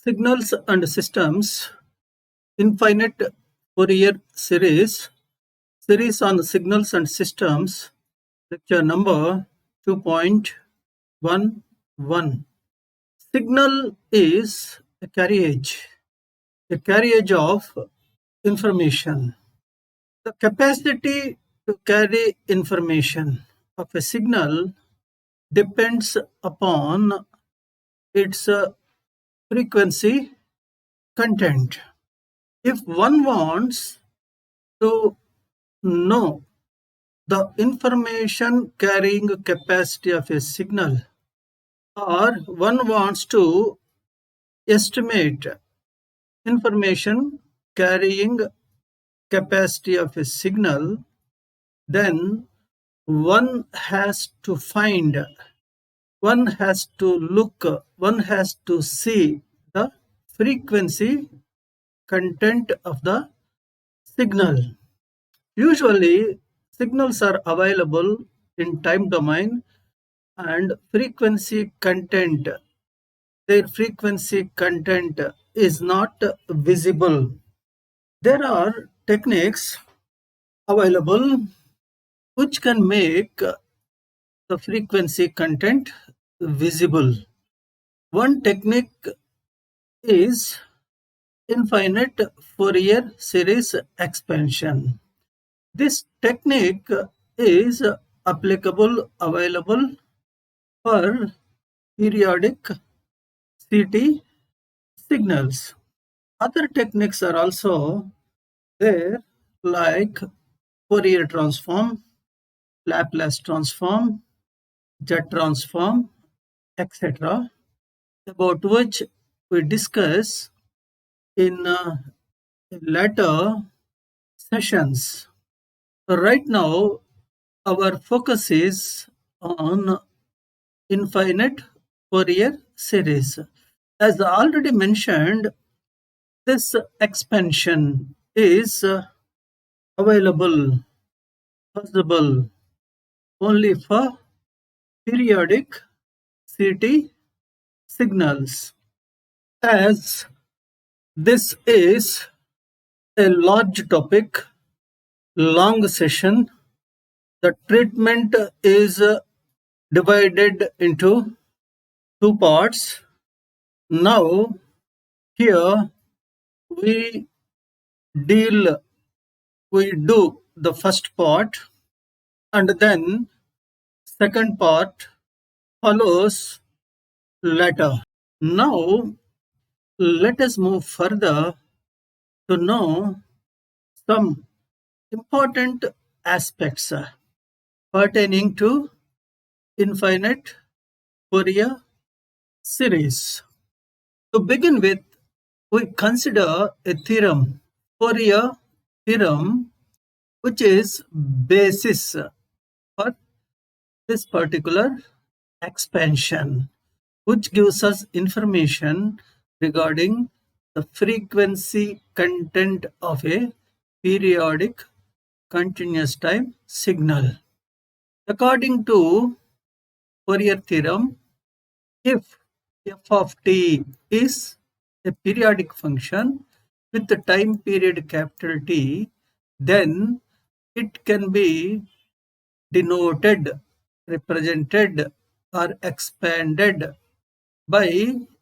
Signals and Systems, Infinite Fourier Series, Series on Signals and Systems, lecture number 2.11. Signal is a carriage of information. The capacity to carry information of a signal depends upon its frequency content. If one wants to know the information carrying capacity of a signal, or one wants to estimate information carrying capacity of a signal, then one has to find, one has to look, one has to see the frequency content of the signal. Usually, signals are available in time domain and frequency content, their frequency content is not visible. There are techniques available which can make the frequency content visible. One technique is infinite Fourier series expansion. This technique is available for periodic CT signals. Other techniques are also there, like Fourier transform, Laplace transform, Z transform, etc., about which we discuss in later sessions. Right now, our focus is on infinite Fourier series. As already mentioned, this expansion is possible only for periodic CT signals. As this is a large topic, long session, the treatment is divided into two parts. Now, here we do the first part, and then second part follows later. Now, let us move further to know some important aspects pertaining to infinite Fourier series. To begin with, we consider a theorem, Fourier Theorem, which is basis for this particular expansion, which gives us information regarding the frequency content of a periodic continuous time signal. According to Fourier theorem, if f of t is a periodic function with the time period capital T, then it can be denoted, represented, or expanded by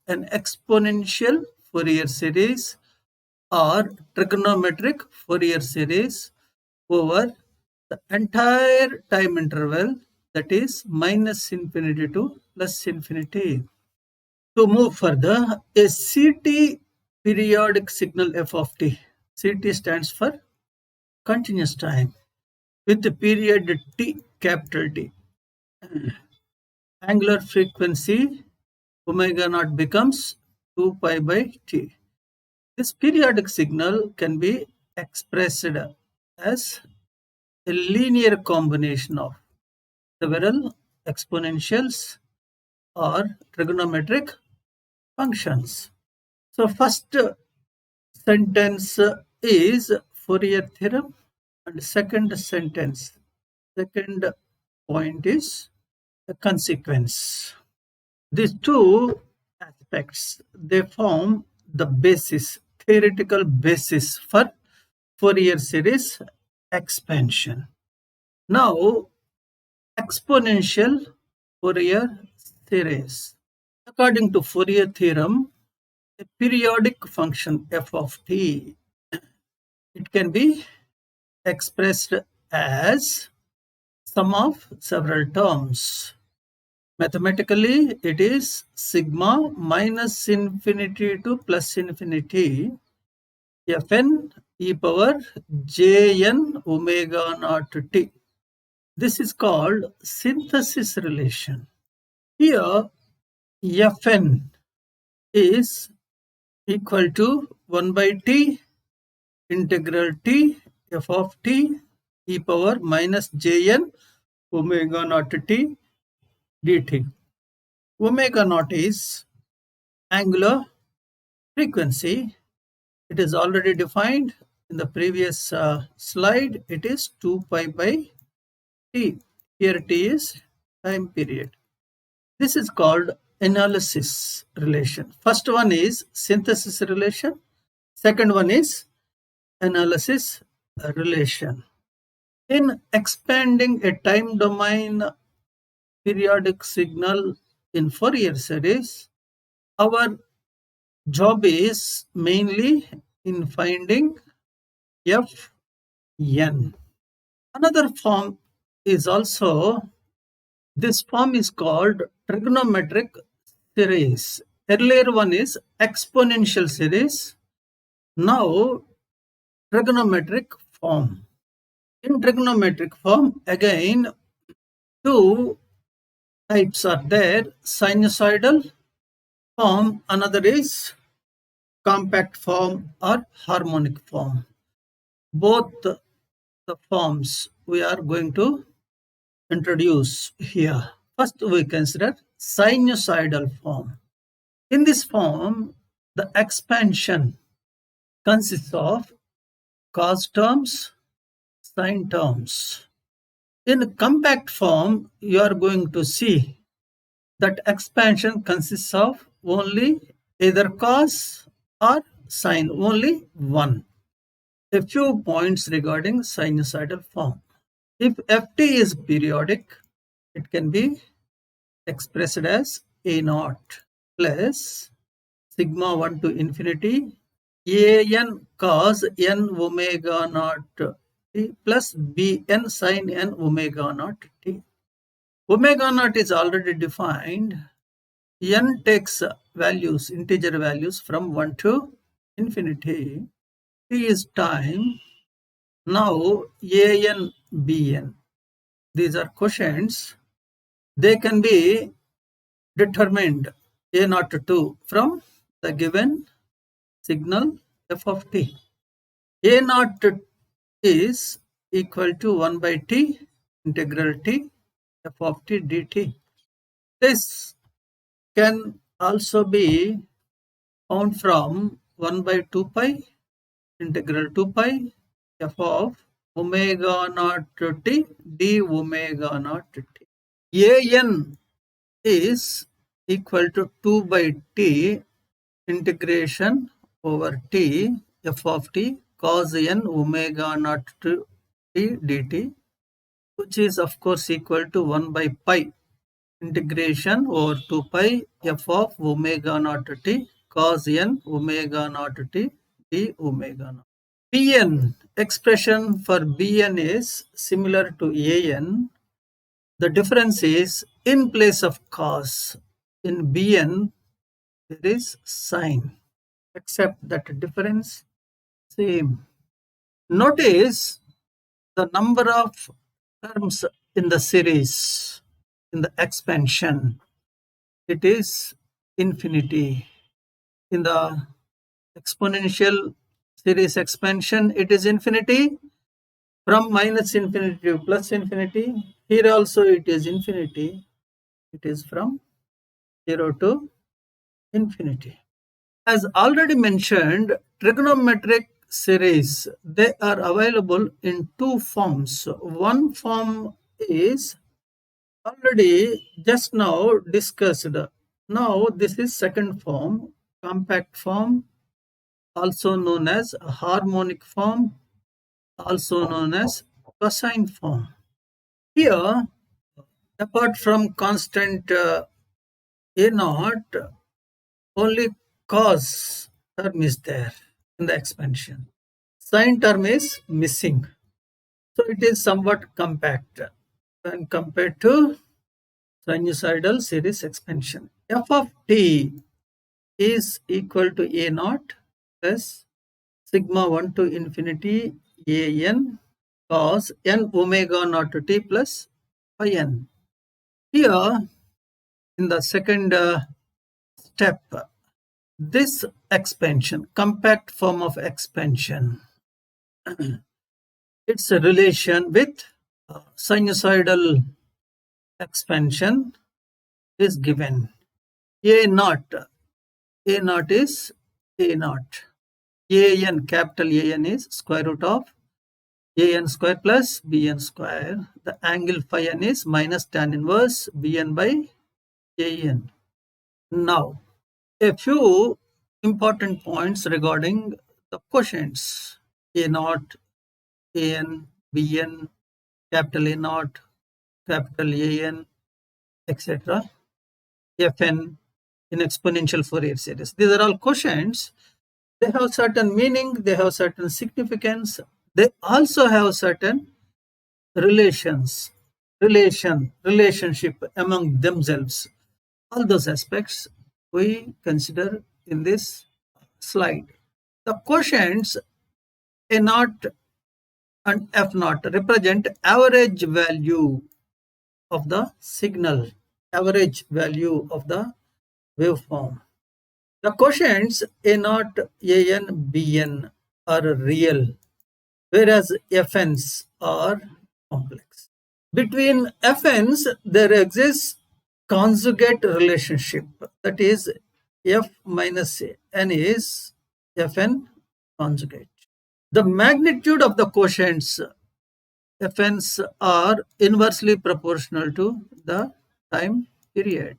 an exponential Fourier series or trigonometric Fourier series over the entire time interval, that is minus infinity to plus infinity. To move further, a CT periodic signal f of t, CT stands for continuous time, with the period t, capital T. Angular frequency omega naught becomes 2 pi by t. This periodic signal can be expressed as a linear combination of several exponentials or trigonometric functions. So first sentence is Fourier theorem, and second point is a consequence. These two aspects, they form the basis, theoretical basis for Fourier series expansion. Now, exponential Fourier series. According to Fourier theorem, a periodic function f of t, it can be expressed as sum of several terms. Mathematically, it is sigma minus infinity to plus infinity fn e power jn omega naught t. This is called synthesis relation. Here, fn is equal to 1 by t integral t f of t e power minus jn omega naught t dt. Omega naught is angular frequency. It is already defined in the previous slide. It is 2 pi by t. Here t is time period. This is called analysis relation. First one is synthesis relation. Second one is analysis relation. In expanding a time domain periodic signal in Fourier series, our job is mainly in finding fn. Another form is also, this form is called trigonometric series. Earlier one is exponential series. Now trigonometric form. In trigonometric form, again, two types are there: sinusoidal form, another is compact form or harmonic form. Both the forms we are going to introduce here. First, we consider sinusoidal form. In this form, the expansion consists of cos terms, sine terms. In compact form, you are going to see that expansion consists of only either cos or sine, only one. A few points regarding sinusoidal form. If ft is periodic, it can be expressed as a naught plus sigma 1 to infinity an cos n omega naught t plus bn sin n omega naught t. Omega naught is already defined. N takes values, integer values from 1 to infinity. T is time. Now an, bn. These are quotients. They can be determined a naught to 2 from the given signal f of t. A naught is equal to 1 by t integral t f of t dt. This can also be found from 1 by 2 pi integral 2 pi f of omega naught t d omega naught t. An is equal to 2 by t integration over t f of t cos n omega naught t dt, which is of course equal to 1 by pi integration over 2 pi f of omega naught t cos n omega naught t d omega naught. Bn, expression for Bn is similar to An. The difference is in place of cos, in Bn there is sine, except that difference same. Notice the number of terms in the series, in the expansion, it is infinity. In the exponential series expansion, it is infinity. From minus infinity to plus infinity, here also it is infinity. It is from 0 to infinity. As already mentioned, trigonometric series, they are available in two forms. One form is already just now discussed. Now this is second form, compact form also known as harmonic form, also known as cosine form. Here, apart from constant a naught, only cos term is there in the expansion. Sine term is missing. So it is somewhat compact when compared to sinusoidal series expansion. F of t is equal to a naught plus sigma 1 to infinity a n cos n omega naught to t plus phi n. Here, in the second step, this expansion, compact form of expansion, its relation with sinusoidal expansion is given. A naught is A naught. An, capital An is square root of an square plus bn square. The angle phi n is minus tan inverse bn by an. Now, a few important points regarding the quotients. A naught, an, bn, capital A naught, capital An, etc. Fn in exponential Fourier series. These are all quotients. They have certain meaning, they have certain significance. They also have certain relationship among themselves. All those aspects we consider in this slide. The quotients A naught and F naught represent average value of the signal, average value of the waveform. The quotients A naught, An, Bn are real, whereas Fn's are complex. Between Fn's, there exists conjugate relationship, that is F minus n is Fn conjugate. The magnitude of the quotients Fn's are inversely proportional to the time period.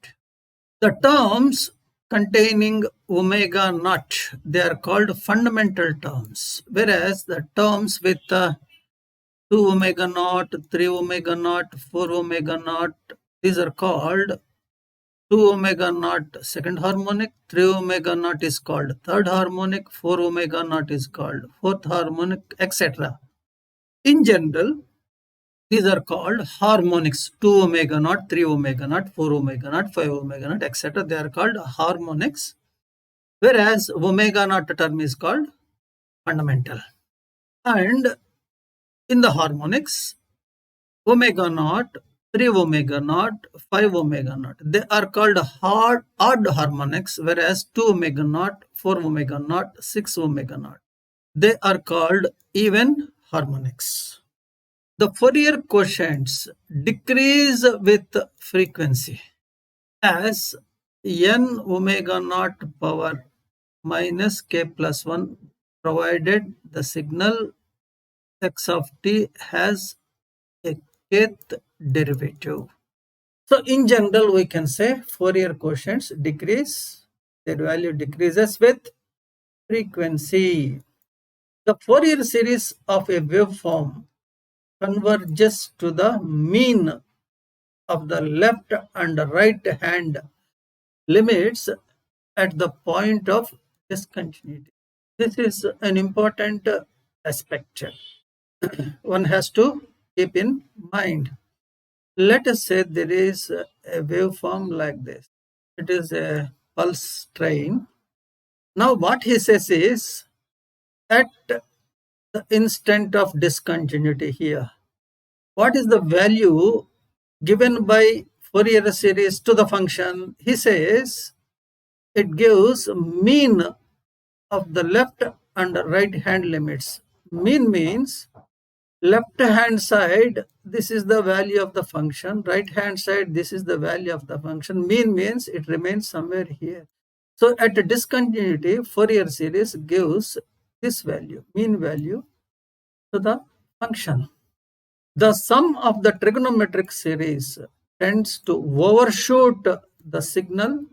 The terms containing omega naught, they are called fundamental terms, whereas the terms with 2 omega naught, 3 omega naught, 4 omega naught, these are called 2 omega naught second harmonic, 3 omega naught is called third harmonic, 4 omega naught is called fourth harmonic, etc. In general, these are called harmonics. 2 omega naught, 3 omega naught, 4 omega naught, 5 omega naught, etc. They are called harmonics, whereas omega naught term is called fundamental. And in the harmonics, omega naught, 3 omega naught, 5 omega naught, they are called odd harmonics, whereas 2 omega naught, 4 omega naught, 6 omega naught, they are called even harmonics. The Fourier quotients decrease with frequency as n omega naught power minus k plus 1 provided the signal x of t has a kth derivative. So in general, we can say Fourier quotients decrease, their value decreases with frequency. The Fourier series of a waveform converges to the mean of the left and right hand limits at the point of discontinuity. This is an important aspect one has to keep in mind. Let us say there is a waveform like this. It is a pulse train. Now what he says is, at the instant of discontinuity here, what is the value given by Fourier series to the function? He says it gives mean of the left and right hand limits. Mean means left hand side, this is the value of the function. Right hand side, this is the value of the function. Mean means it remains somewhere here. So at discontinuity, Fourier series gives this value, mean value, to the function. The sum of the trigonometric series tends to overshoot the signal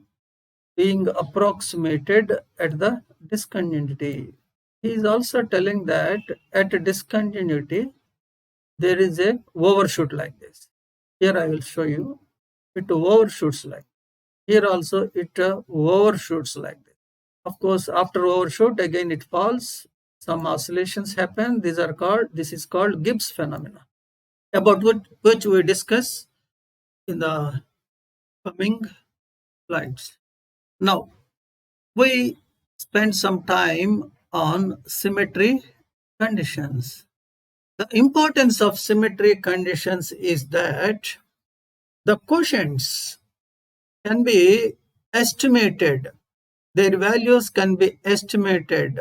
being approximated at the discontinuity. He is also telling that at a discontinuity, there is a overshoot like this. Here I will show you. It overshoots like. Here also it overshoots like this. Of course, after overshoot, again it falls. Some oscillations happen. This is called Gibbs phenomena, about which we discuss in the coming slides. Now, we spend some time on symmetry conditions. The importance of symmetry conditions is that the quotients can be estimated, their values can be estimated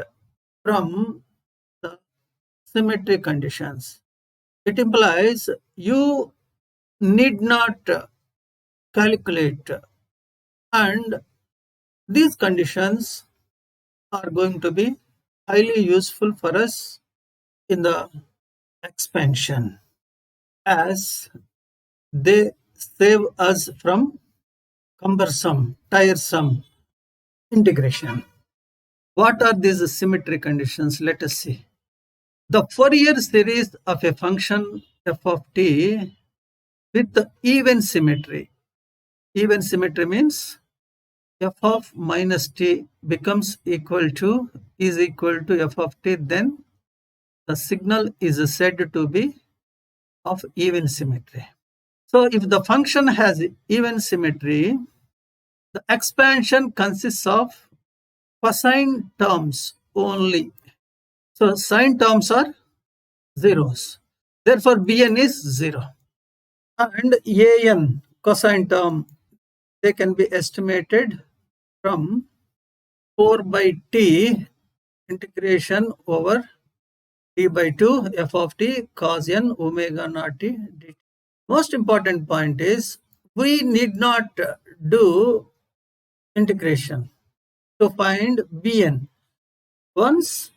from the symmetry conditions. It implies you need not calculate, and these conditions are going to be highly useful for us in the expansion, as they save us from cumbersome, tiresome integration. What are these symmetry conditions? Let us see. The Fourier series of a function f of t with even symmetry. Even symmetry means f of minus t becomes is equal to f of t, then the signal is said to be of even symmetry. So if the function has even symmetry, the expansion consists of cosine terms only. So sine terms are zeros. Therefore, Bn is 0. And An, cosine term, they can be estimated from 4 by t integration over t by 2 f of t cos n omega naught t dt. Most important point is we need not do integration to find Bn. Once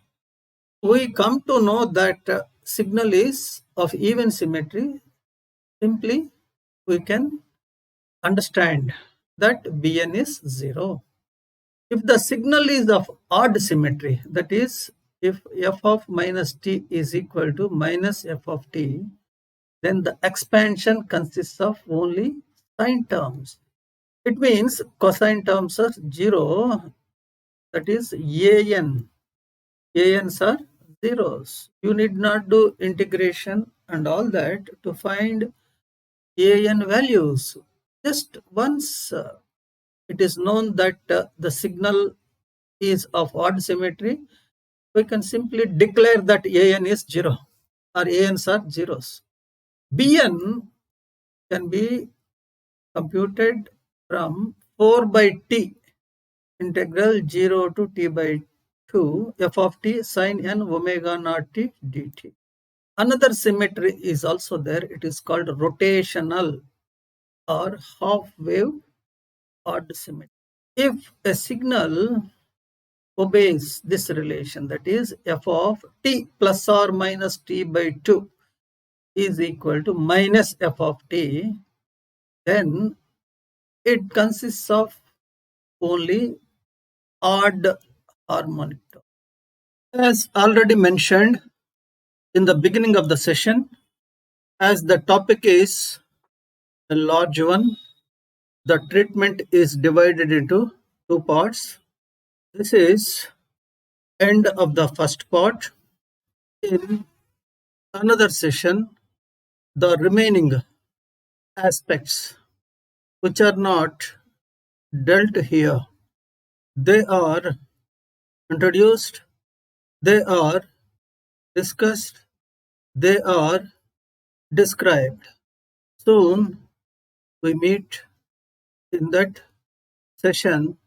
we come to know that signal is of even symmetry, simply we can understand that Bn is 0. If the signal is of odd symmetry, that is, if f of minus t is equal to minus f of t, then the expansion consists of only sine terms. It means cosine terms are 0, that is An's are zeros. You need not do integration and all that to find An values. Just once it is known that the signal is of odd symmetry, we can simply declare that An is 0 or An's are zeros. Bn can be computed from 4 by t integral 0 to t by 2 f of t sin n omega naught t dt. Another symmetry is also there. It is called rotational or half wave odd symmetry. If a signal obeys this relation, that is f of t plus or minus t by 2 is equal to minus f of t, then it consists of only odd harmonic terms. As already mentioned in the beginning of the session, as the topic is a large one, the treatment is divided into two parts. This is end of the first part. In another session, the remaining aspects which are not dealt here, they are introduced, they are discussed, they are described. Soon we meet in that session.